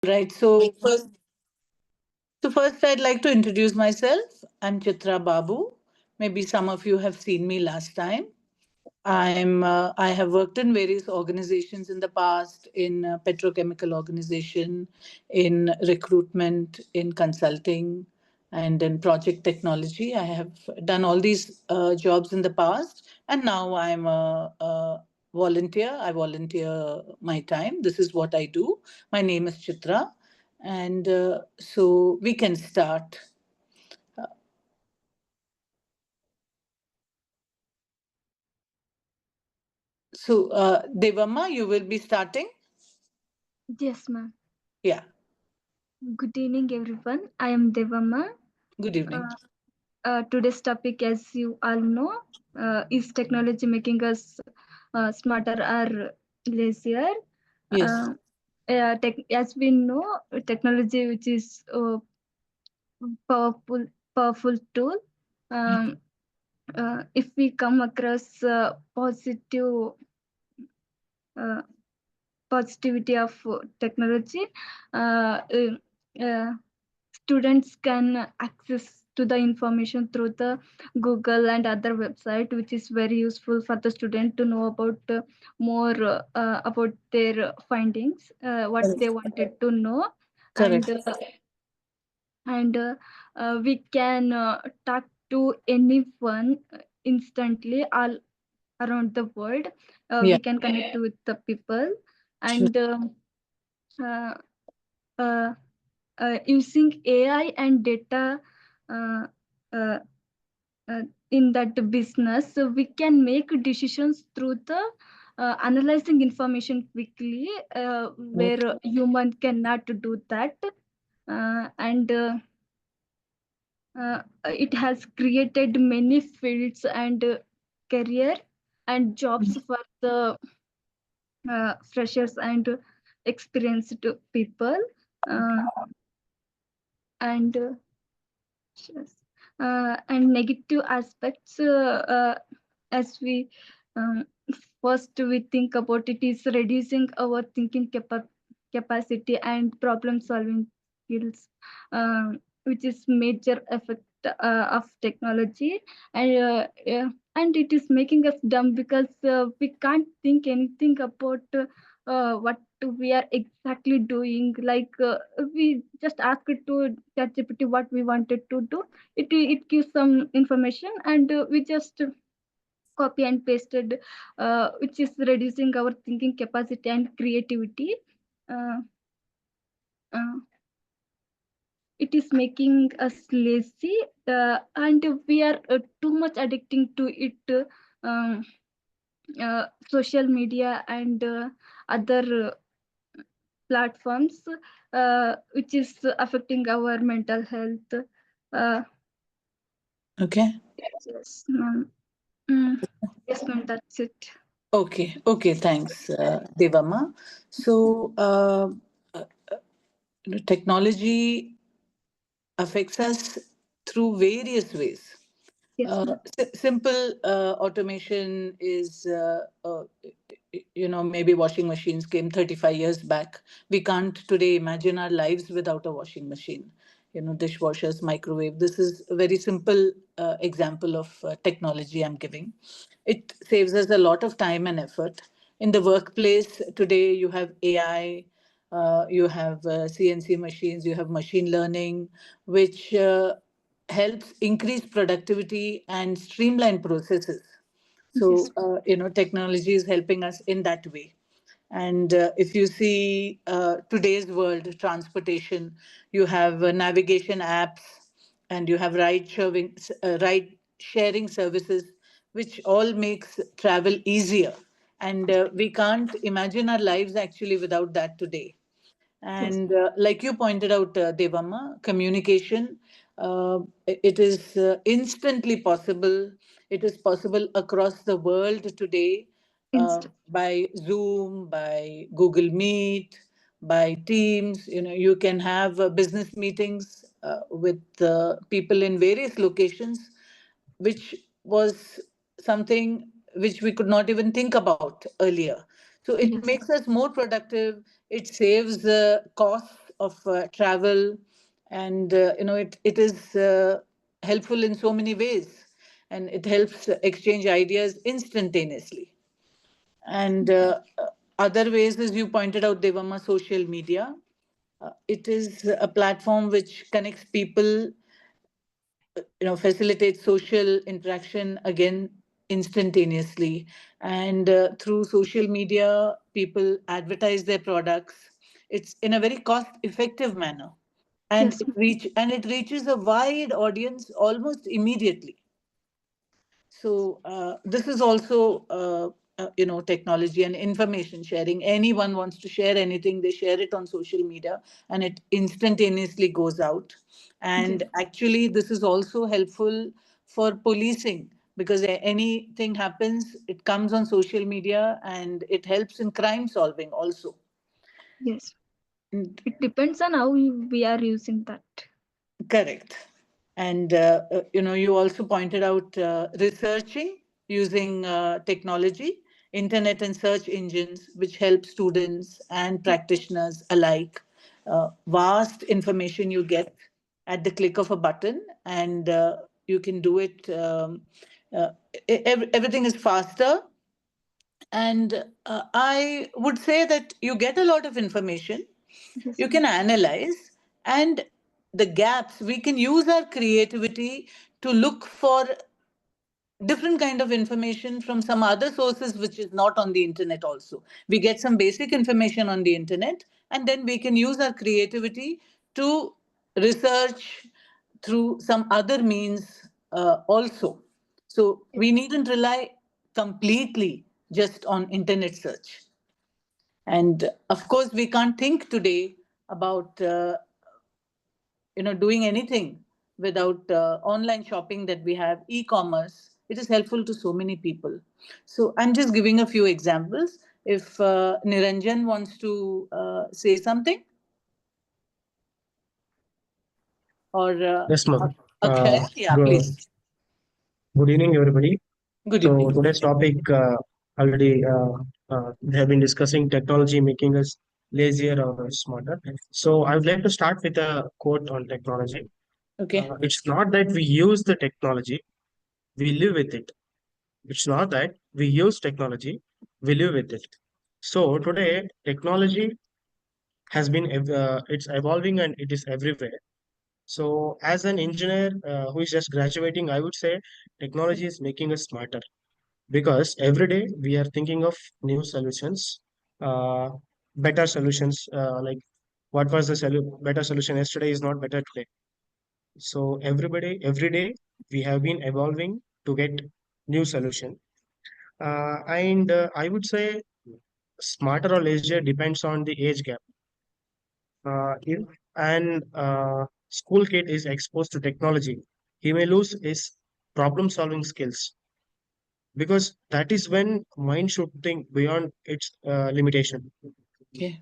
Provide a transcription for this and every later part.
Right. So first, I'd like to introduce myself. I'm Chitra Babu. Maybe some of you have seen me last time. I have worked in various organizations in the past, in petrochemical organization, in recruitment, in consulting, and in project technology. I have done all these jobs in the past, and now I'm a volunteer. I volunteer my time. This is what I do. My name is Chitra, and so we can start. So, Devamma, you will be starting. Yes, ma'am. Yeah. Good evening, everyone. I am Devamma. Good evening. Uh, Today's topic, as you all know, is technology making us smarter or lazier? Yes. Uh, as we know, technology, which is a powerful tool. Um, if we come across uh, positivity of technology, uh, uh, uh, students can access to the information through the Google and other website, which is very useful for the student to know about more about their findings, what they Correct. wanted to know. and Correct. uh, and we can talk to anyone instantly all around the world. Yeah. We can connect with the people, Sure. and uh, uh, using AI and data uh, uh, uh, in that business, so we can make decisions through the analyzing information quickly, Correct. where human cannot do that. And It has created many fields and career and jobs for the freshers and experienced people. uh, and Yes. And negative aspects, as we um, first we think about it, is reducing our thinking capacity and problem solving skills, which is major effect of technology. And it is making us dumb because we can't think anything about what we are exactly doing. Like we just ask it to ChatGPT what we wanted to do. It gives some information, and we just copy and pasted, which is reducing our thinking capacity and creativity. Uh, uh, it is making us lazy, and we are too much addicting to it. Um, Social media and other platforms, which is affecting our mental health. Uh, Okay. yes, ma'am. Mm, yes, ma'am. That's it. Okay. Okay. Thanks, Devamma. So, technology affects us through various ways. Yes, ma'am. Simple automation is, maybe washing machines came 35 years back. We can't today imagine our lives without a washing machine. Dishwashers, microwave. This is a very simple example of technology I'm giving. It saves us a lot of time and effort. In the workplace today, you have AI, you have CNC machines, you have machine learning, which helps increase productivity and streamline processes. Yes, So, technology is helping us in that way. And if you see today's world transportation, you have navigation apps, and you have ride sharing services, which all makes travel easier. And we can't imagine our lives actually without that today. yes, And like you pointed out, Devamma, communication, it is instantly possible. It is possible across the world today, instant. by Zoom, by Google Meet, by Teams. You can have business meetings with people in various locations, which was something which we could not even think about earlier. So it Yes, makes us more productive. It saves costs of travel, and it is helpful in so many ways, and it helps exchange ideas instantaneously. And other ways, as you pointed out, Devama, social media. It is a platform which connects people, facilitates social interaction again instantaneously. And through social media, people advertise their products. It's in a very cost effective manner, and Yes. it reaches a wide audience almost immediately. So this is also technology and information sharing. Anyone wants to share anything, they share it on social media, and it instantaneously goes out. Yes. And actually, this is also helpful for policing, because anything happens, it comes on social media, and it helps in crime solving also. Yes. And It depends on how we are using that. correct. And you also pointed out researching using technology, internet and search engines, which help students and practitioners alike. Vast information you get at the click of a button, and you can do it. Uh, Everything is faster, and I would say that you get a lot of information, Yes. you can analyze, and the gaps, we can use our creativity to look for different kind of information from some other sources which is not on the internet. Also, we get some basic information on the internet, and then we can use our creativity to research through some other means also. So Yes. we needn't rely completely just on internet search. And of course, we can't think today about doing anything without online shopping that we have, e-commerce. It is helpful to so many people. So I'm just giving a few examples. If Niranjan wants to say something, or Yes, ma'am. Akshay, yeah, Good, please. good evening, everybody. Good So evening. today's topic already we have been discussing technology making us lazier or smarter. So I would like to start with a quote on technology. Okay. It's not that we use the technology, we live with it. It's not that we use technology, we live with it. So today, technology has been it's evolving and it is everywhere. So, as an engineer who is just graduating, I would say technology is making us smarter because every day we are thinking of new solutions, uh, better solutions. Like what was the better solution yesterday is not better today. So, every day we have been evolving to get new solution. And I would say smarter or lazier depends on the age gap. If an school kid is exposed to technology, he may lose his problem solving skills because that is when mind should think beyond its limitation. Okay.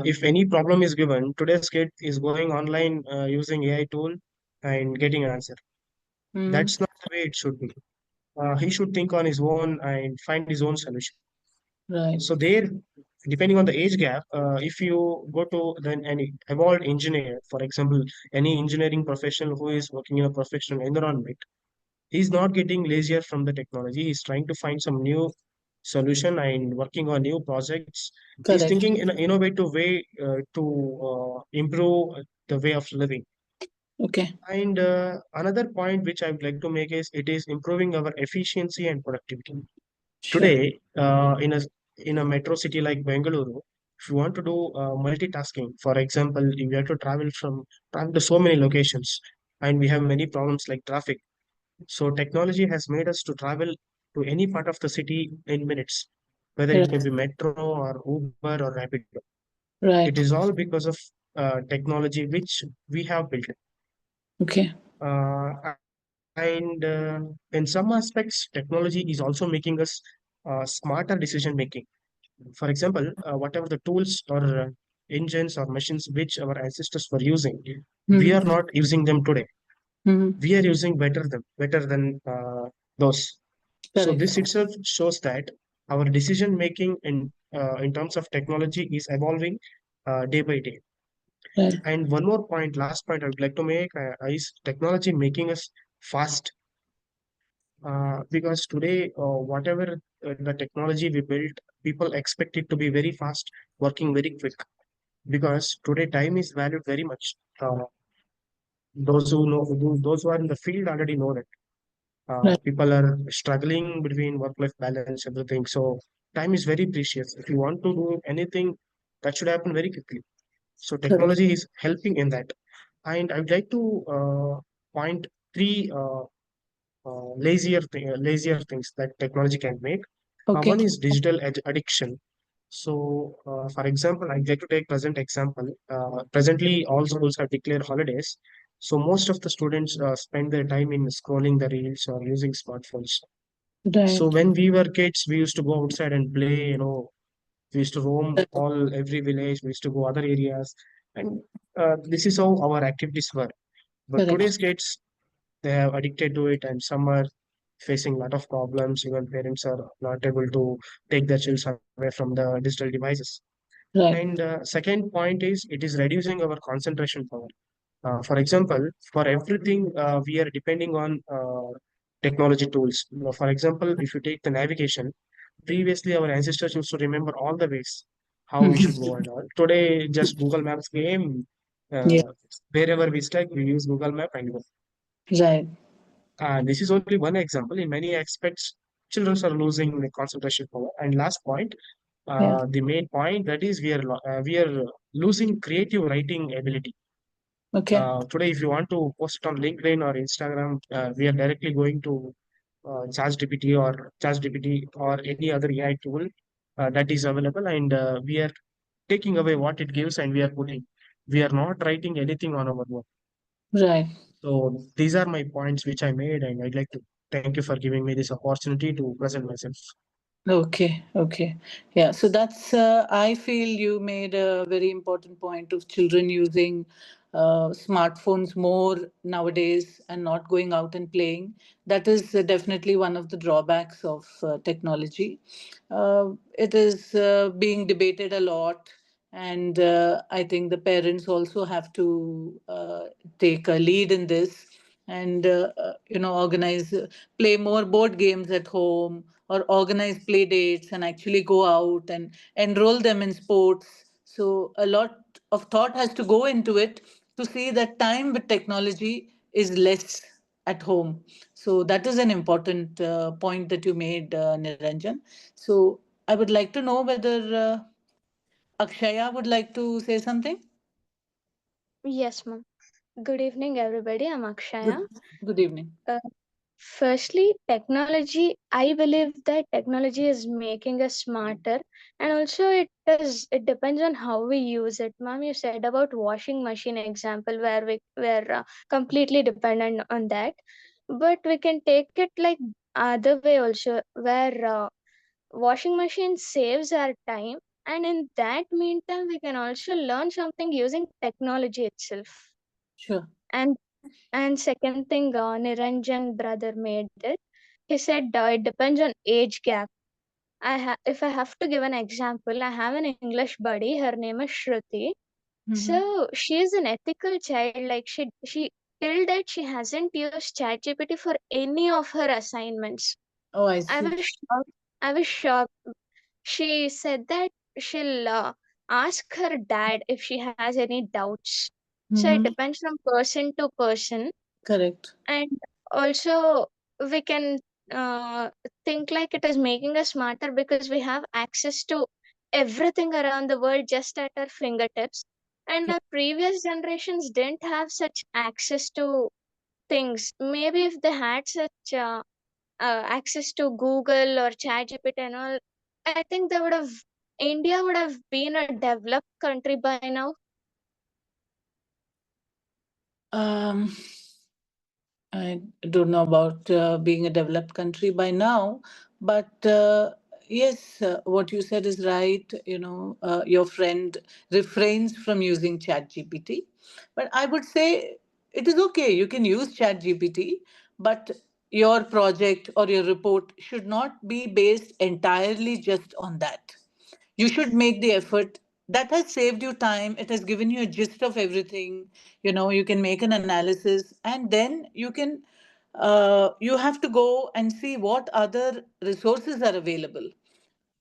If any problem is given, today's kid is going online using AI tool and getting an answer. Hmm. That's not the way it should be. He should think on his own and find his own solution. Right. So there, depending on the age gap, if you go to then any evolved engineer, for example, any engineering professional who is working in a professional environment, he's not getting lazier from the technology. He's trying to find some new solution and working on new projects. He's Correct. thinking in an innovative way to improve the way of living. Okay. And another point which I would like to make is it is improving our efficiency and productivity. Sure. Today, in a metro city like Bengaluru, if you want to do multitasking, for example, if you have to travel to so many locations, and we have many problems like traffic. So technology has made us to travel to any part of the city in minutes, whether it may Right. be metro or Uber or Rapido. It is Right. all because of technology which we have built. Okay. And in some aspects, technology is also making us smarter decision making. For example, whatever the tools or engines or machines which our ancestors were using, we Hmm. are not using them today. Hmm. We are using better than those. So Correct. this itself shows that our decision making in terms of technology is evolving day by day. Right. And one more point, last point I would like to make is technology making us fast. Because today, whatever the technology we built, people expect it to be very fast, working very quick. Because today time is valued very much. Those who know, those who are in the field already know that. Right. People are struggling between work-life balance, everything. So time is very precious. If you want to do anything, that should happen very quickly. So Correct. technology is helping in that. And I would like to point three lazier things that technology can make. Okay. One is digital addiction. So, for example, I'd like to take present example. Presently, all schools have declared holidays. So most of the students spend their time in scrolling the reels or using smartphones. So Right. when we were kids, we used to go outside and play. We used to roam every village. We used to go other areas, and this is how our activities were. But today's Correct. kids, they have addicted to it, and some are facing a lot of problems. Even parents are not able to take their children away from the digital devices. Right. And second point is it is reducing our concentration power. For example, for everything we are depending on technology tools. For example, if you take the navigation, previously our ancestors used to remember all the ways how we should go and all. Today, just Google Maps came. Yeah. Uh, Wherever we stuck, we use Google Map and go. Right. This is only one example. In many aspects, children are losing the concentration power. And last point, Yeah. the main point that is we are losing creative writing ability. Okay. Today, if you want to post it on LinkedIn or Instagram, we are directly going to ChatGPT or any other AI tool that is available, and we are taking away what it gives and we are putting. We are not writing anything on our own. Right. So these are my points which I made, and I'd like to thank you for giving me this opportunity to present myself. Okay, okay. Yeah, so I feel you made a very important point of children using smartphones more nowadays and not going out and playing. That is definitely one of the drawbacks of technology. It is being debated a lot, and I think the parents also have to take a lead in this and organize play more board games at home or organize play dates and actually go out and enroll them in sports. So a lot of thought has to go into it to see that time with technology is less at home. So that is an important point that you made, Niranjan. So I would like to know whether Akshaya would like to say something. Yes, ma'am. Good evening, everybody. I'm Akshaya. Good, good evening. Uh, Firstly, technology. I believe that technology is making us smarter, and also it depends on how we use it. Ma'am, you said about washing machine example where we were completely dependent on that, but we can take it like other way also, where washing machine saves our time, and in that meantime, we can also learn something using technology itself. Sure. And second thing, Niranjan brother made it. He said it depends on age gap. If I have to give an example, I have an English buddy. Her name is Shruti. Mm-hmm. So she is an ethical child. Like she till that she hasn't used ChatGPT for any of her assignments. Oh, I I see. was shocked. I was shocked. She said that she'll ask her dad if she has any doubts. So it Mm-hmm. depends from person to person. Correct. And also we can uh, think like it is making us smarter because we have access to everything around the world just at our fingertips, and our previous generations didn't have such access to things. Maybe if they had such access to Google or ChatGPT and all, I think they would have India would have been a developed country by now. Um, I don't know about being a developed country by now, but yes, what you said is right. Your friend refrains from using ChatGPT, but I would say it is okay. You can use ChatGPT, but your project or your report should not be based entirely just on that. You should make the effort that has saved you time. It has given you a gist of everything. You can make an analysis, and then you have to go and see what other resources are available.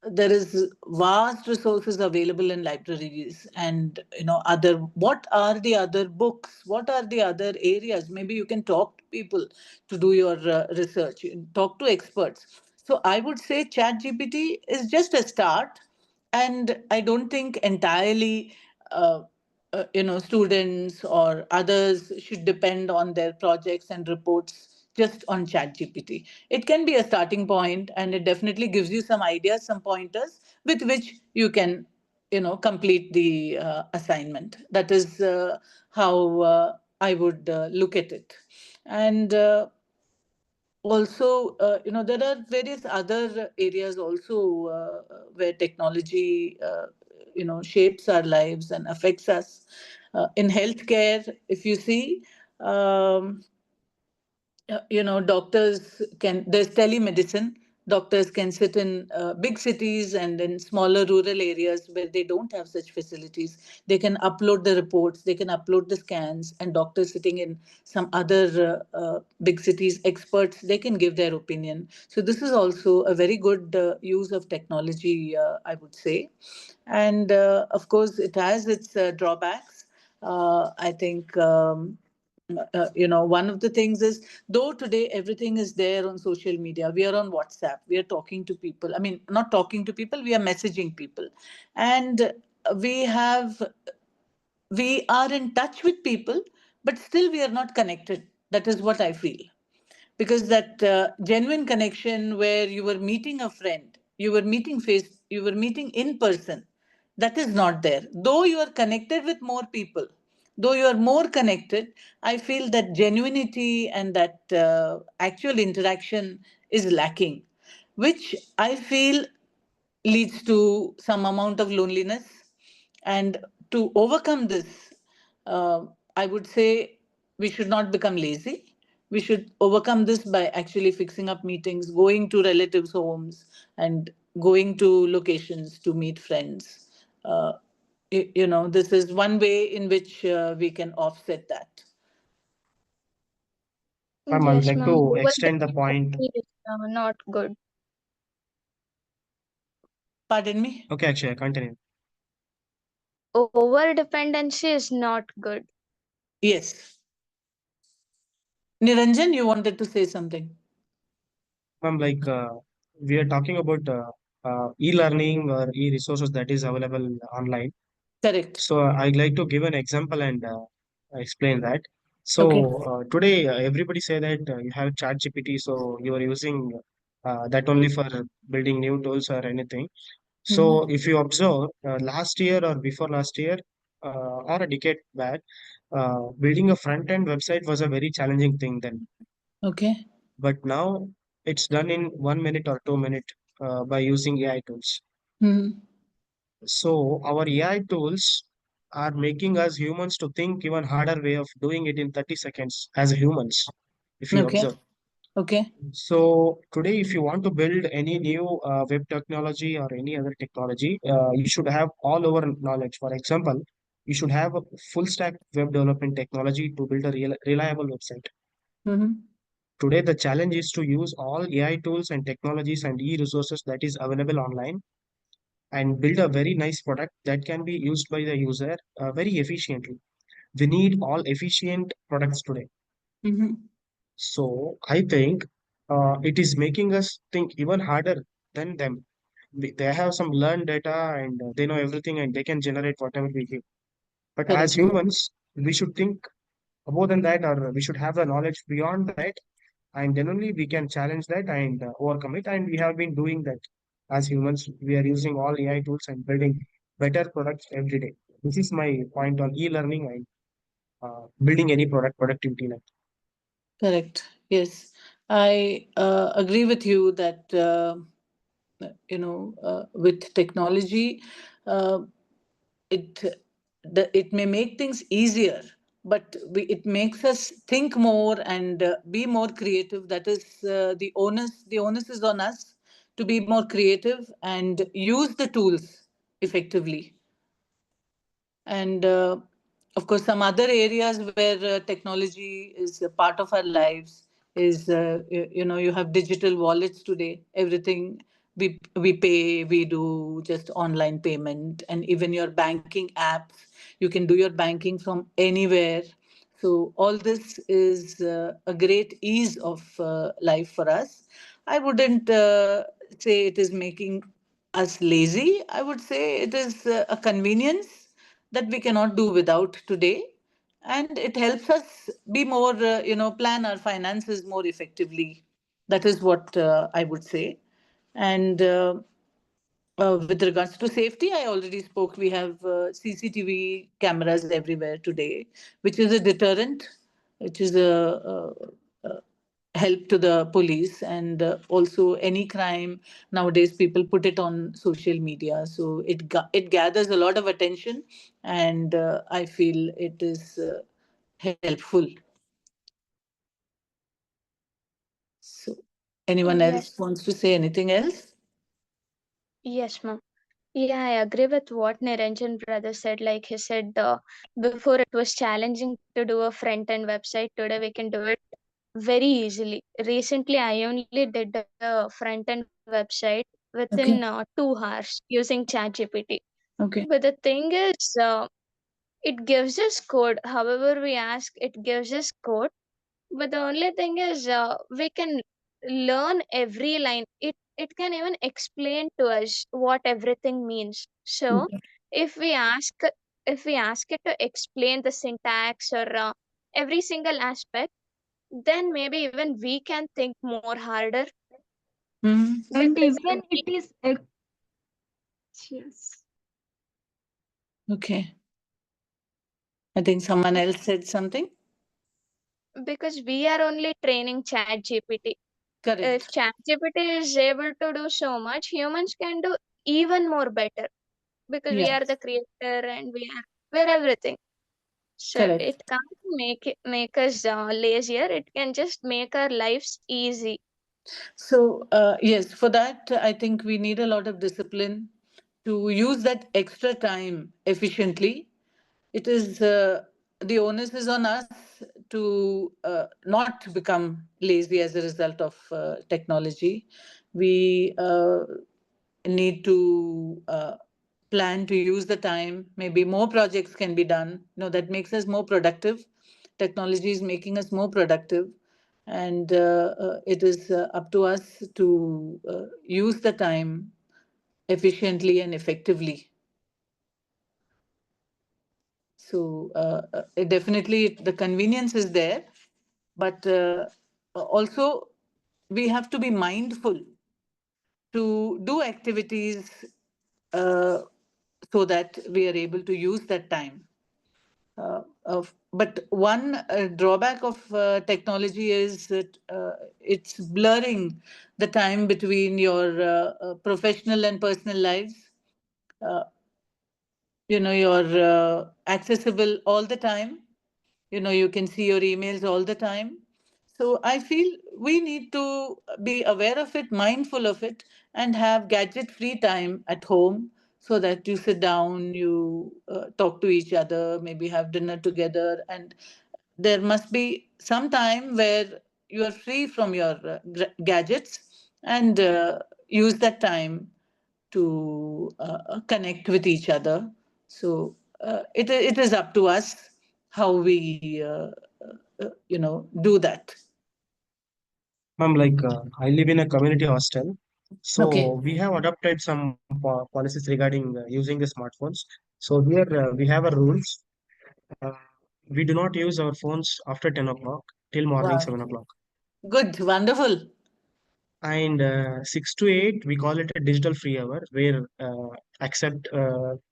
There is vast resources available in libraries, and other what are the other books, what are the other areas. Maybe you can talk to people to do your research, talk to experts. So I would say chat gpt is just a start, and I don't think entirely students or others should depend on their projects and reports just on chat gpt. It can be a starting point, and it definitely gives you some ideas, some pointers with which you can complete the assignment. That is how I would look at it. And also, there are various other areas also where technology shapes our lives and affects us. In healthcare, if you see, um, doctors can, there's telemedicine. Doctors can sit in big cities and in smaller rural areas where they don't have such facilities. They can upload the reports, they can upload the scans, and doctors sitting in some other big cities, experts, they can give their opinion. So this is also a very good use of technology, I would say. And of course, it has its drawbacks. I think one of the things is, though today everything is there on social media, we are on WhatsApp, we are talking to people. I mean, not talking to people, we are messaging people, and we have we are in touch with people, but still we are not connected. That is what I feel. Because that genuine connection where you were meeting a friend, you were meeting in person, that is not there. Though you are connected with more people, though you are more connected, I feel that genuinity and that actual interaction is lacking, which I feel leads to some amount of loneliness. And to overcome this, I would say we should not become lazy. We should overcome this by actually fixing up meetings, going to relatives' homes, and going to locations to meet friends. This is one way in which we can offset that. Ma'am, I would Yes, like ma'am. to Over extend the point. is not good. Pardon me? Okay, actually, I continue. Over dependency is not good. Yes. Niranjan, you wanted to say something? Ma'am, like we are talking about e-learning or e-resources that is available online. Correct. So I'd like to give an example and explain that. So Okay. today everybody say that you have chat GPT, so you are using that only for building new tools or anything. Mhm. So if you observe last year or before last year or a decade back, building a front end website was a very challenging thing then. Okay. But now it's done in 1 minute or 2 minutes by using AI tools. Mhm. So our AI tools are making us humans to think even harder way of doing it in 30 seconds as humans, if you Okay. observe. Okay. So today, if you want to build any new web technology or any other technology, you should have all over knowledge. For example, you should have a full stack web development technology to build a reliable website. Mhm. Today, the challenge is to use all AI tools and technologies and e-resources that is available online and build a very nice product that can be used by the user very efficiently. We need all efficient products today. Mhm. So I think it is making us think even harder than them. They have some learned data and they know everything and they can generate whatever we give. But as Correct. humans, we should think more than that, or we should have the knowledge beyond that, and then only we can challenge that and overcome it. And we have been doing that as humans. We are using all AI tools and building better products every day. This is my point on e-learning and building any product productivity. Like Correct. Yes. I agree with you that, with technology, uh, it it may make things easier, but it makes us think more and be more creative. That is the onus is on us to be more creative and use the tools effectively. And of course, some other areas where technology is a part of our lives is, you have digital wallets today. Everything we pay, we do just online payment, and even your banking apps, you can do your banking from anywhere. So all this is a great ease of life for us. I wouldn't say it is making us lazy. I would say it is a convenience that we cannot do without today, and it helps us be more, plan our finances more effectively. That is what I would say. And with regards to safety, I already spoke. We have CCTV cameras everywhere today, which is a deterrent, which is a help to the police. And also any crime nowadays, people put it on social media, so it gathers a lot of attention, and I feel it is helpful. So anyone Yes, else wants to say anything else? yes, ma'am. Yeah, I agree with what Niranjan brother said. Like he said, before it was challenging to do a front end website. Today we can do it very easily. Recently, I only did a front end website within Okay. 2 hours using ChatGPT. Okay. But the thing is, it gives us code. However, we ask, it gives us code. But the only thing is, we can learn every line. It can even explain to us what everything means. So, Okay. if we ask if we ask it to explain the syntax or every single aspect, then maybe even we can think more harder Mhm. And because even it is yes. Okay. I think someone else said something. we are only training ChatGPT. If Correct. ChatGPT is able to do so much, humans can do even more better because we Yeah. are the creator and we're everything. So Correct. it can't make us lazier. It can just make our lives easy. So, yes, for that, I think we need a lot of discipline to use that extra time efficiently. It is the onus is on us to not become lazy as a result of technology. We need to plan to use the time. Maybe more projects can be done. That makes us more productive. Technology is making us more productive, and it is up to us to use the time efficiently and effectively. So it definitely, the convenience is there, but also we have to be mindful to do activities uh, so that we are able to use that time. But one drawback of technology is that it's blurring the time between your professional and personal lives. Uh, you're accessible all the time. You can see your emails all the time. So I feel we need to be aware of it, mindful of it, and have gadget free time at home, so that you sit down, you talk to each other, maybe have dinner together, and there must be some time where you are free from your gadgets, and use that time to connect with each other. So it is up to us how we do that. Ma'am, I live in a community hostel, Okay. so we have adopted some policies regarding using the smartphones. So here we have a rules. Uh, we do not use our phones after 10 o'clock till morning Wow. 7 o'clock. Good. Wonderful. And 6 to 8, we call it a digital free hour where except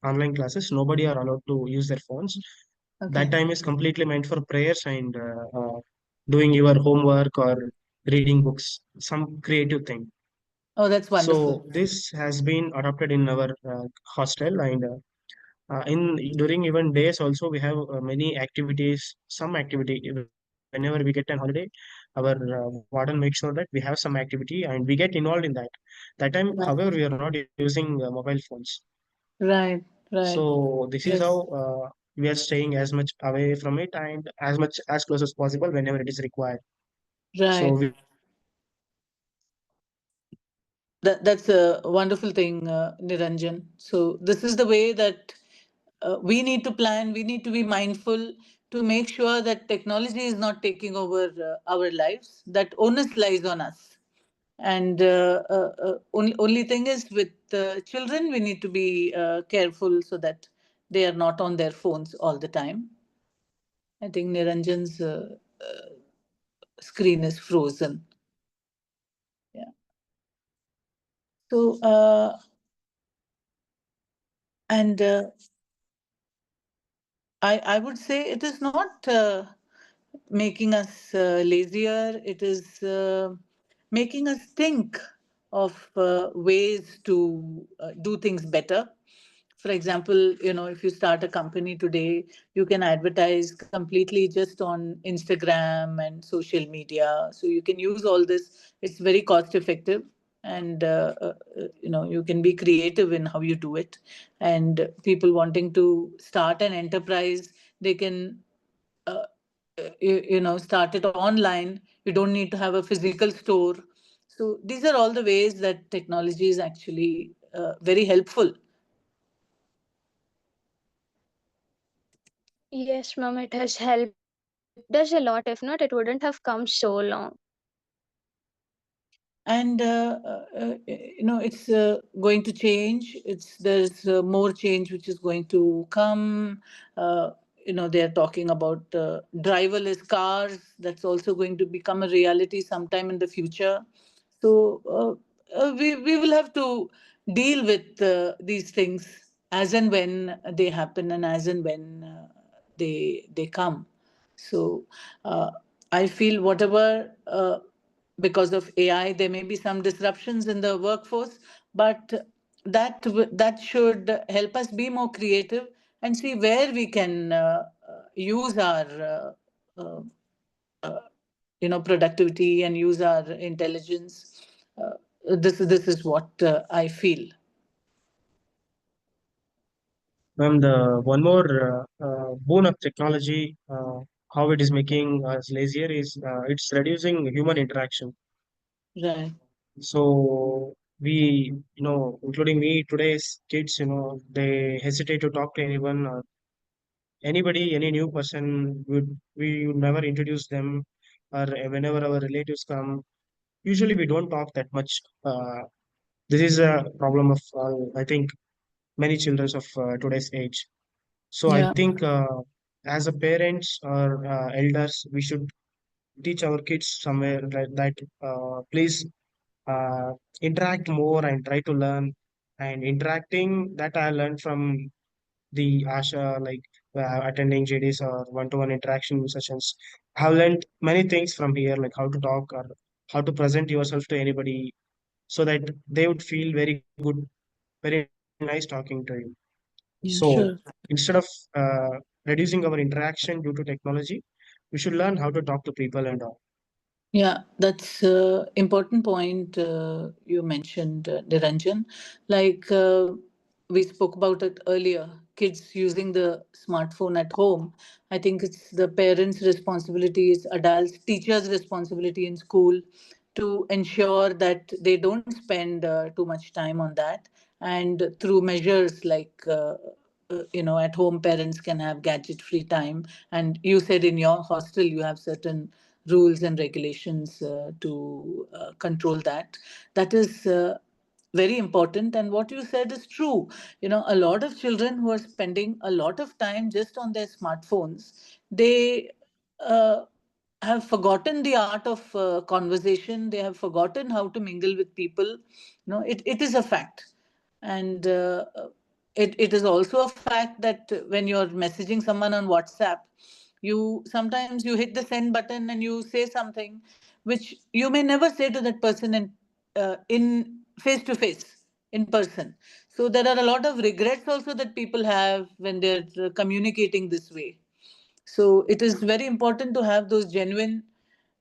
online classes, nobody are allowed to use their phones. That Okay. time is completely meant for prayers and doing your homework or reading books, some creative thing. Oh, that's wonderful. So this has been adopted in our hostel, and in during even days also we have many activities, some activity. Whenever we get an holiday, our warden makes sure that we have some activity and we get involved in that. That time, Right. however, we are not using mobile phones. Right. Right. So this is Yes. how we are staying as much away from it and as much as close as possible whenever it is required. So Right. we That's a wonderful thing, Niranjan. So this is the way that we need to plan. We need to be mindful to make sure that technology is not taking over our lives. That onus lies on us. And only thing is with children, we need to be careful so that they are not on their phones all the time. I think Niranjan's screen is frozen. Yeah. So and I would say it is not making us lazier. It is making us think of ways to do things better. For example, if you start a company today, you can advertise completely just on Instagram and social media. So you can use all this. It's very cost effective, and you can be creative in how you do it. And people wanting to start an enterprise, they can uh, start it online. You don't need to have a physical store. So these are all the ways that technology is actually very helpful. Yes, ma'am, it has helped us a lot. If not, it wouldn't have come so long. And it's going to change. There's more change which is going to come. uh, they're talking about driverless cars. That's also going to become a reality sometime in the future. So we will have to deal with these things as and when they happen, and as and when they come. So I feel whatever, because of AI, there may be some disruptions in the workforce, but that should help us be more creative and see where we can use our uh, uh, productivity and use our intelligence. This is what I feel. ma'am, the one more boon of technology, how it is making us lazier is it's reducing human interaction. Right. So we, including me, today's kids, they hesitate to talk to anyone, anybody, any new person. We would never introduce them, or whenever our relatives come, usually we don't talk that much. This is a problem of, I think, many children of today's age. So I Yeah. think as a parents or elders, we should teach our kids somewhere that please uh, interact more and try to learn. And interacting that I learned from the Asha, like attending JDs or one-to-one interaction sessions. I've learned many things from here, like how to talk or how to present yourself to anybody, so that they would feel very good, very nice talking to you. So Yeah, sure. instead of uh, reducing our interaction due to technology, we should learn how to talk to people and all. Yeah, that's important point you mentioned, Niranjan. Like we spoke about it earlier, kids using the smartphone at home. I think it's the parents' responsibility, it's adults, teachers' responsibility in school to ensure that they don't spend too much time on that. And through measures like at home, parents can have gadget free time. And you said in your hostel you have certain rules and regulations to control that. That is very important. And what you said is true. A lot of children who are spending a lot of time just on their smartphones, they uh, have forgotten the art of conversation. They have forgotten how to mingle with people. It is a fact. And it is also a fact that when you're messaging someone on WhatsApp, you sometimes you hit the send button and you say something which you may never say to that person in face to face, in person. So there are a lot of regrets also that people have when they're communicating this way. So it is very important to have those genuine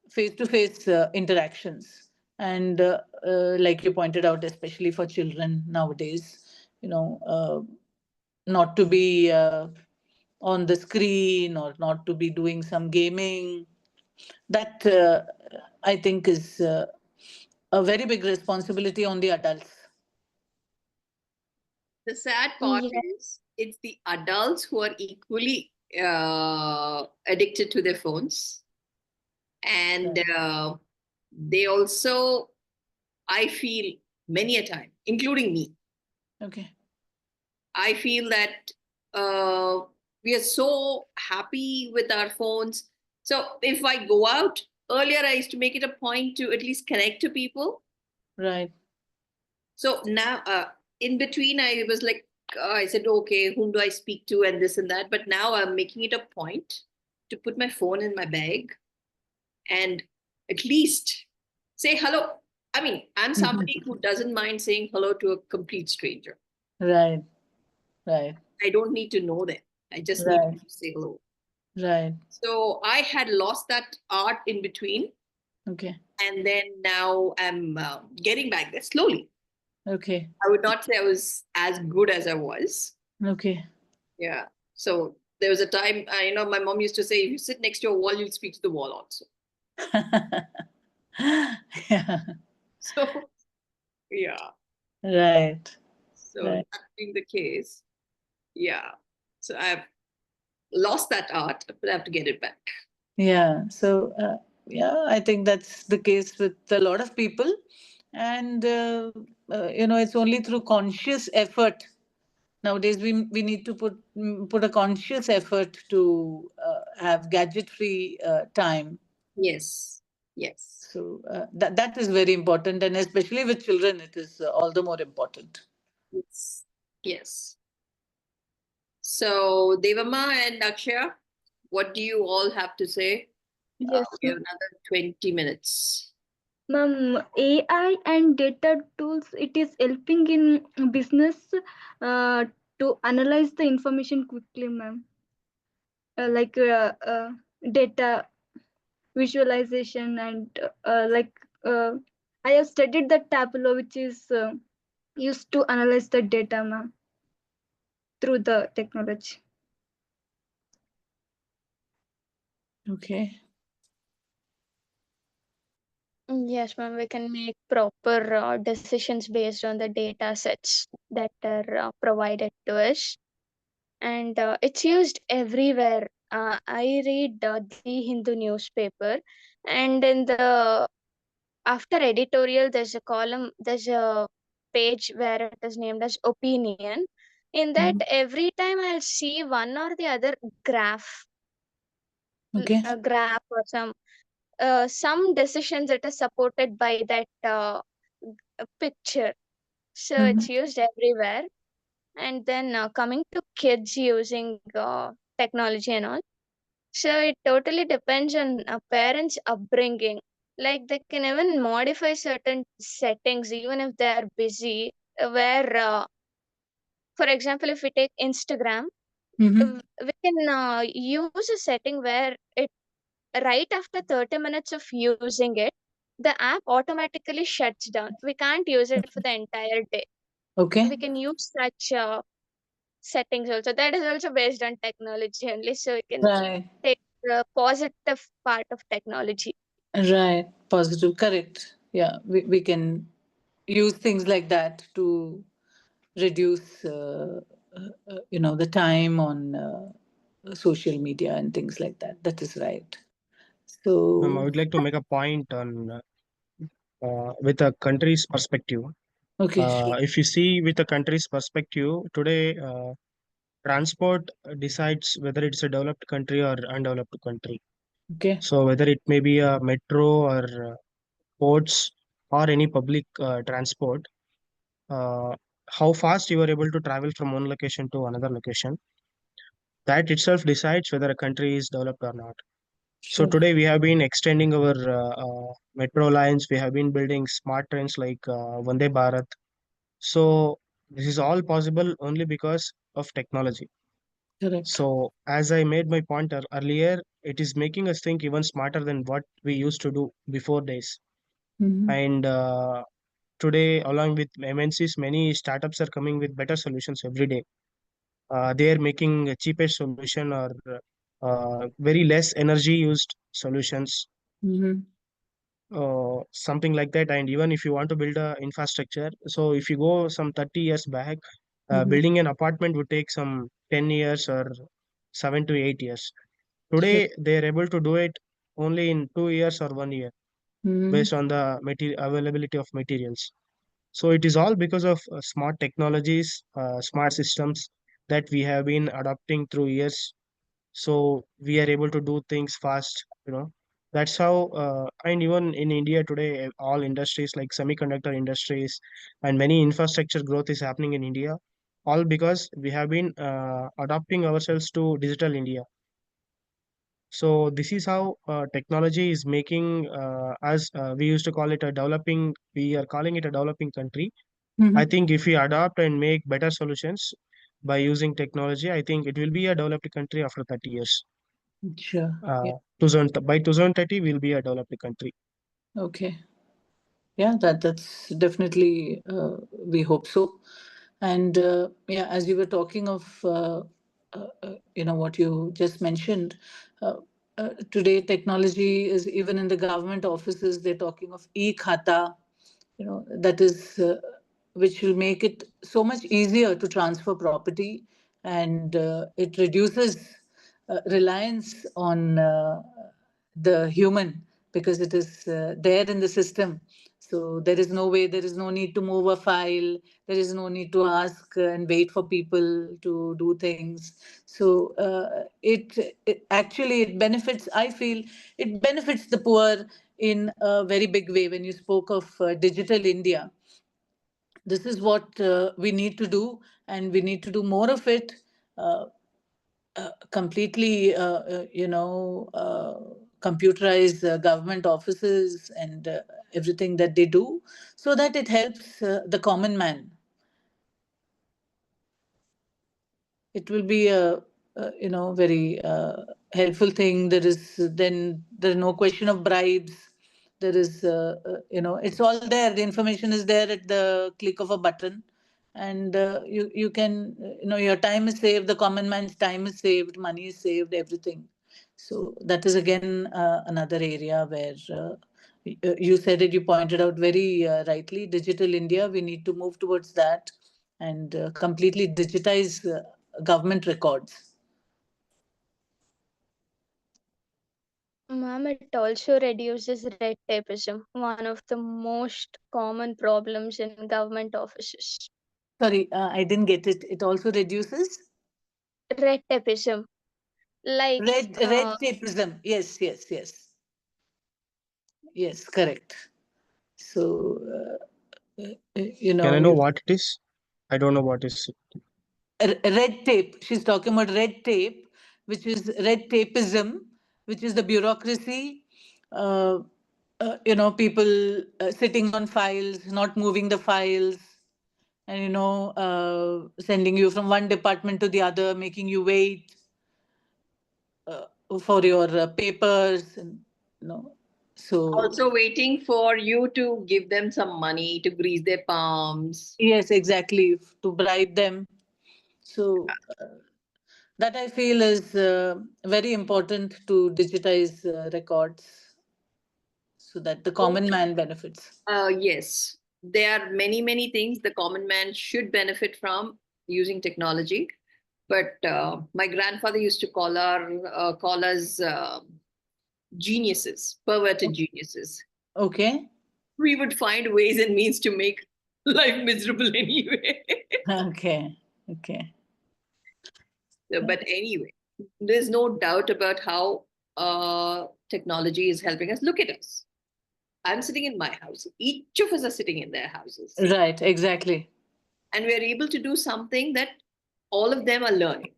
face to face interactions. And like you pointed out, especially for children nowadays, you know uh, not to be on the screen or not to be doing some gaming. That I think is a very big responsibility on the adults. The sad part Yeah. is it's the adults who are equally addicted to their phones. And they also, I feel many a time, including me, Okay. I feel that we are so happy with our phones. So if I go out, earlier I used to make it a point to at least connect to people. Right. So now, in between, I was like, I said, okay, whom do I speak to and this and that. But now I'm making it a point to put my phone in my bag and at least say hello. I mean, I'm somebody who doesn't mind saying hello to a complete stranger. Right. Right. I don't need to know them. I just need Right. to say hello. Right. So I had lost that art in between. Okay. And then now I'm getting back there slowly. Okay. I would not say I was as good as I was. Okay. Yeah. So there was a time, my mom used to say, if you sit next to a wall, you'll speak to the wall also. Yeah. So, yeah. Right. So Right. that being the case, yeah. So I've lost that art, but I have to get it back. Yeah. So, yeah, I think that's the case with a lot of people. And, it's only through conscious effort. Nowadays, we need to put a conscious effort to have gadget-free time. Yes. Yes. So that is very important, and especially with children, it is all the more important. Yes. Yes. So Devama and Akshaya, what do you all have to say? Yes, We have another 20 minutes. ma'am. AI and data tools, it is helping in business uh, to analyze the information quickly, ma'am. Like data visualization and I have studied the Tableau, which is used to analyze the data, ma'am, through the technology. Okay. Yes, ma'am. We can make proper decisions based on the data sets that are provided to us, and it's used everywhere. I read the Hindu newspaper, and in the after editorial, there's a column, there's a page where it is named as opinion. In that, Mhm. every time I'll see one or the other graph, Okay. a graph or some decisions that are supported by that picture. So Mhm. it's used everywhere. And then coming to kids using technology and all. So it totally depends on a parent's upbringing. Like they can even modify certain settings even if they are busy. Where, for example, if we take Instagram, Mhm. we can use a setting where it right after 30 minutes of using it, the app automatically shuts down. We can't use it for the entire day. We Okay. can use such settings also. That is also based on technology only. So we can Right. take the positive part of technology. Right. Positive. Correct. Yeah. We can use things like that to reduce, the time on social media and things like that. That is right. I So, would like to make a point on with a country's perspective. okay. Sure. If you see with a country's perspective, today transport decides whether it's a developed country or undeveloped country. Okay. So whether it may be a metro or ports or any public transport, uh, how fast you are able to travel from one location to another location, that itself decides whether a country is developed or not. So Sure. today we have been extending our metro lines. We have been building smart trains like Vande Bharat. So this is all possible only because of technology. Correct. So as I made my point earlier, it is making us think even smarter than what we used to do before days. Mhm. And today, along with MNCs, many startups are coming with better solutions every day. they are making a cheapest solution or very less energy used solutions, Mm-hmm. something like that. And even if you want to build a infrastructure, so if you go some 30 years back, Mm-hmm. building an apartment would take some 10 years or 7 to 8 years. Sure. Today they are able to do it only in 2 years or 1 year, Mm-hmm. based on the material availability of materials. So it is all because of smart technologies, smart systems that we have been adopting through years. So we are able to do things fast. That's how. And even in India today, all industries like semiconductor industries and many infrastructure growth is happening in India, all because we have been adopting ourselves to digital India. So this is how technology is making us. We used to call it a developing. We are calling it a developing country. I Mm-hmm. think if we adopt and make better solutions by using technology, I think it will be a developed country after 30 years. Sure. Yeah. By 2030, we'll be a developed country. Okay. Yeah, that's definitely, we hope so. And yeah, as you were talking of what you just mentioned, today technology is even in the government offices, they're talking of e-khata, that is which will make it so much easier to transfer property, and it reduces reliance on the human, because it is there in the system. So there is no way, there is no need to move a file, there is no need to ask and wait for people to do things. So it actually, it benefits, I feel it benefits the poor in a very big way. When you spoke of digital India, this is what we need to do, and we need to do more of it. Uh, Completely, computerize government offices and everything that they do, so that it helps the common man. It will be a very helpful thing. There is no question of bribes. There is it's all there. The information is there at the click of a button, and you can, your time is saved, the common man's time is saved, money is saved, everything. So that is again another area where you said it, you pointed out very rightly, digital India, we need to move towards that, and completely digitize government records. Ma'am, it also reduces red tapeism, one of the most common problems in government offices. Sorry, I didn't get it. It also reduces Red tapeism, like red tapeism. Yes, yes, yes, yes. Correct. So Can I know you, what it is? I don't know what is. red tape. She's talking about red tape, which is red tapeism, which is the bureaucracy. Uh, People sitting on files, not moving the files, and sending you from one department to the other, making you wait uh, for your papers, and you know so Also waiting for you to give them some money to grease their palms. yes, exactly, to bribe them. So that I feel is very important, to digitize records, so that the So, common man benefits. yes, there are many, many things the common man should benefit from using technology. But my grandfather used to call us geniuses, perverted geniuses. Okay. We would find ways and means to make life miserable anyway. Okay. Okay. But anyway, there's no doubt about how technology is helping us. Look at us. I'm sitting in my house. Each of us are sitting in their houses. Right. Exactly. And we're able to do something that all of them are learning.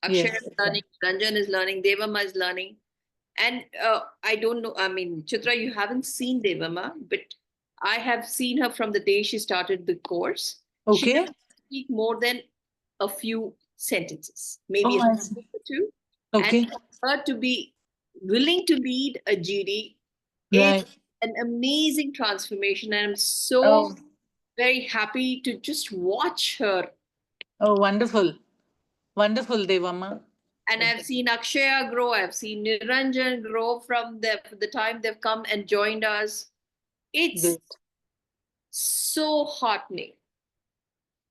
Akshay Yes. is learning, Ranjan is learning, Devama is learning. And I don't know, I mean, Chitra, you haven't seen Devama, but I have seen her from the day she started the course. She Okay. doesn't speak more than a few sentences, maybe Oh, a I see. sentence or two. And Okay. for her to be willing to lead a GD is Right. an amazing transformation. And I'm so Oh. very happy to just watch her. Oh, wonderful. Wonderful, Devamma. And I've seen Akshaya grow, I've seen Niranjan grow from the time they've come and joined us. It's Great. so heartening.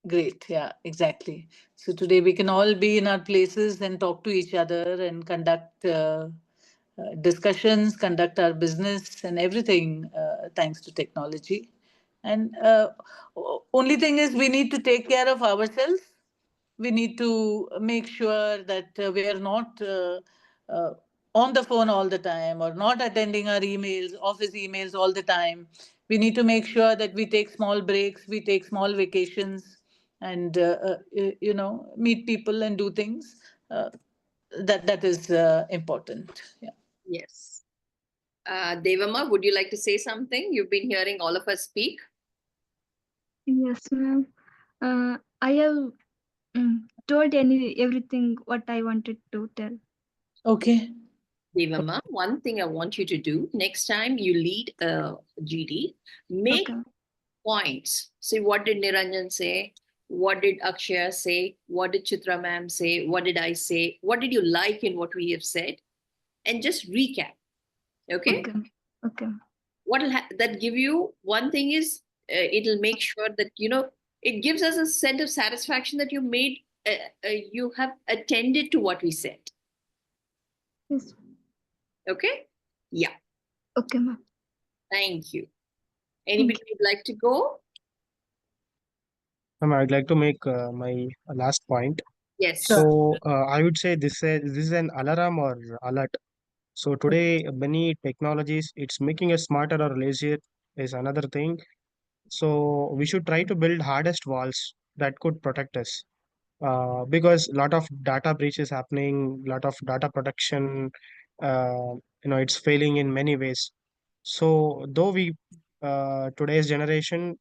Great. Yeah, exactly. So today we can all be in our places and talk to each other and conduct discussions, conduct our business and everything thanks to technology. And only thing is we need to take care of ourselves. We need to make sure that we are not uh, on the phone all the time or not attending our emails, office emails all the time. We need to make sure that we take small breaks, we take small vacations, and meet people and do things. Uh, that is important. Yeah. Yes. Devama, would you like to say something? You've been hearing all of us speak. Yes, ma'am. I have told everything what I wanted to tell. Okay. Devama, one thing I want you to do next time you lead a GD, make Okay. points. Say, what did Niranjan say? What did Akshaya say? What did Chitra ma'am say? What did I say? What did you like in what we have said? And just recap. Okay. Okay. Okay. What will that give you? One thing is, it'll make sure that it gives us a sense of satisfaction that you have attended to what we said. Yes. Okay. Yeah. Okay, ma'am. Thank you. Thank Anybody you. would like to go? I'd like to make my last point. Yes. Sure. So I would say this is an alarm or alert. So today many technologies it's making us smarter or lazier is another thing. So we should try to build hardest walls that could protect us. Because a lot of data breaches happening, lot of data protection, it's failing in many ways. So though we today's generation,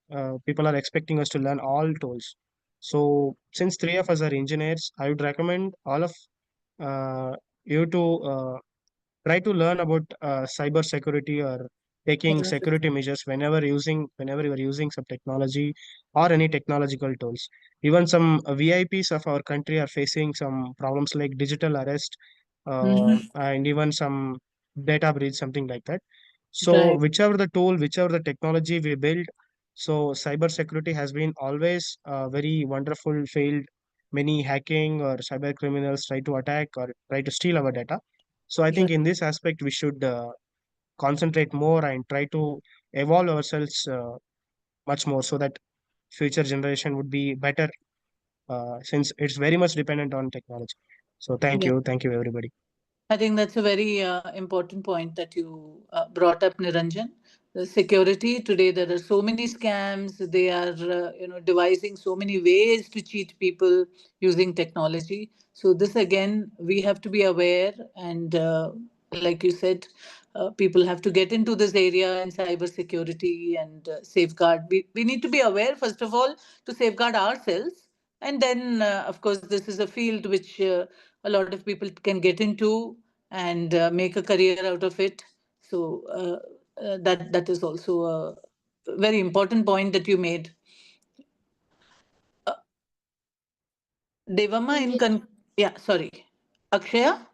people are expecting us to learn all tools. So since three of us are engineers, I would recommend all of you to try to learn about cyber security or taking security measures whenever you are using some technology or any technological tools. Even some VIPs of our country are facing some problems like digital arrest, Mhm. and even some data breach, something like that. So Right. whichever the tool, whichever the technology we build, so cyber security has been always very wonderful field. Many hacking or cyber criminals try to attack or try to steal our data. So I think Right. in this aspect we should concentrate more and try to evolve ourselves much more so that future generation would be better, since it's very much dependent on technology. So Yeah. thank you everybody. I think that's a very important point that you brought up, Niranjan. The security today, there are so many scams. They are, devising so many ways to cheat people using technology. So this again, we have to be aware, and like you said, people have to get into this area in cyber security and safeguard. We need to be aware first of all to safeguard ourselves, and then of course this is a field which a lot of people can get into and make a career out of it. So that is also a very important point that you made. Devama in Ye- yeah, sorry, Akshaya.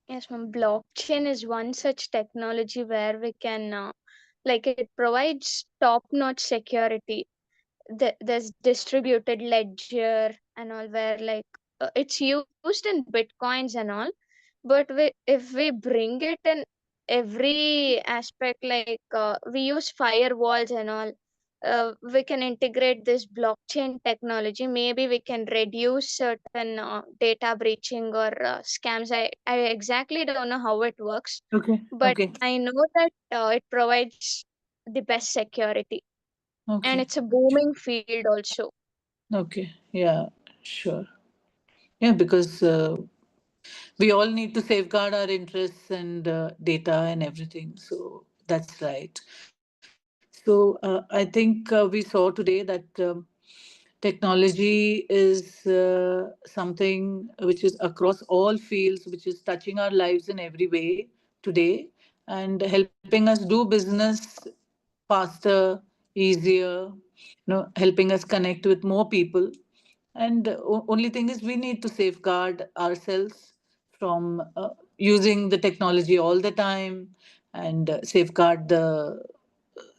Yes, ma'am. Blockchain is one such technology where we can, like, it provides top-notch security. There's distributed ledger and all, where like it's used in bitcoins and all, but if we bring it in every aspect, like we use firewalls and all, we can integrate this blockchain technology. Maybe we can reduce certain data breaching or scams. I exactly don't know how it works, Okay. but Okay. I know that it provides the best security, and Okay. it's a booming field also. Okay. Yeah. Sure. Yeah, because we all need to safeguard our interests and data and everything. So that's right. So I think we saw today that technology is something which is across all fields, which is touching our lives in every way today and helping us do business faster, easier, helping us connect with more people. And only thing is, we need to safeguard ourselves from using the technology all the time, and safeguard the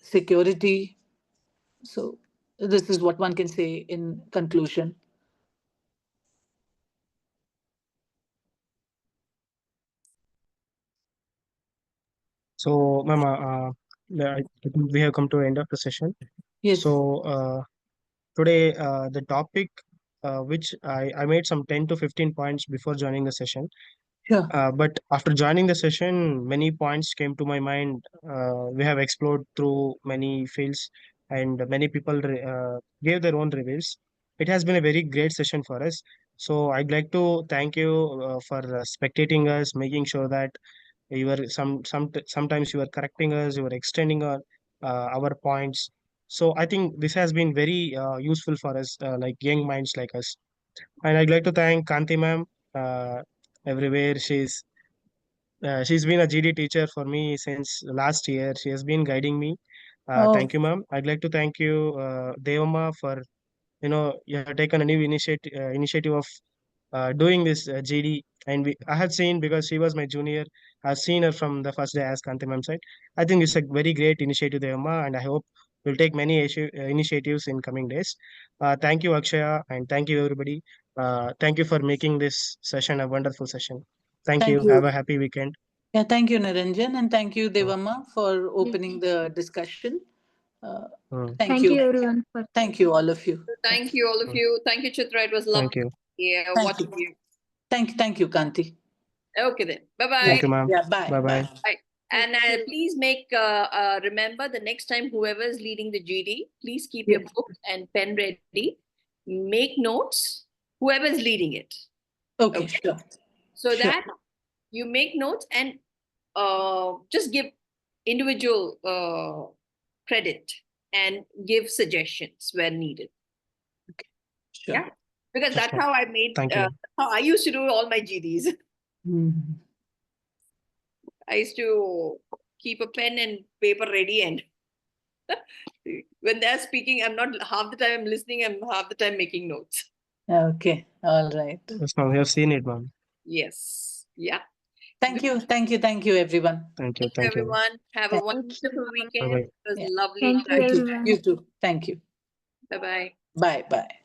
security. So this is what one can say in conclusion. So, ma'am, I think we have come to the end of the session. Yes. So, today, the topic, which I made some 10 to 15 points before joining the session. Sure. But after joining the session, many points came to my mind. We have explored through many fields, and many people gave their own reviews. It has been a very great session for us. So I'd like to thank you for spectating us, making sure that you were sometimes you were correcting us, you were extending our points. So I think this has been very useful for us, like young minds like us. And I'd like to thank Kanti ma'am. Uh, Everywhere she's been a GD teacher for me since last year. She has been guiding me. Oh, Thank you, ma'am. I'd like to thank you, Devama, for you have taken a new initiative of doing this GD. And I have seen, because she was my junior, I've seen her from the first day as Kanti ma'am said. I think it's a very great initiative, Devama, and I hope we'll take many initiatives in coming days. Thank you, Akshaya, and thank you, everybody. Thank you for making this session a wonderful session. Thank thank you. Have you. a happy weekend. Yeah, thank you, Niranjan, and thank you, Mm, Devamma, for Yes. opening the discussion. Uh, mm. thank Thank you. you everyone for Thank you, all of you. Thank you, all of Mm. you. Thank you, Chitra. It was Thank lovely. you. Yeah, Thank watching you. you. Thank you, Kanti. Okay then. Bye Yeah, Thank bye. you, ma'am. yeah. Bye, Bye bye. bye. Bye. And Thank you. please remember the next time whoever is leading the GD, please keep your Yes. book and pen ready. Make notes. Whoever is leading it. Okay, Okay. sure. So Sure. that you make notes and just give individual credit and give suggestions where needed. Sure. Yeah, because Yes, that's ma'am. how I made. Thank you. How I used to do all my GDs. Mhm. I used to keep a pen and paper ready, and when they're speaking, I'm not half the time I'm listening. I'm half the time making notes. Okay, all right. Yes, ma'am. We have seen it, ma'am. Yes. Yeah. Thank you, thank you, thank you, everyone. Thank you. Thank you, Thank you. everyone. Have a Thank Thank you. wonderful Bye weekend. bye. It was Yeah. lovely Thank you You chatting. too. everyone. You too. Thank you. Bye bye. Bye, bye.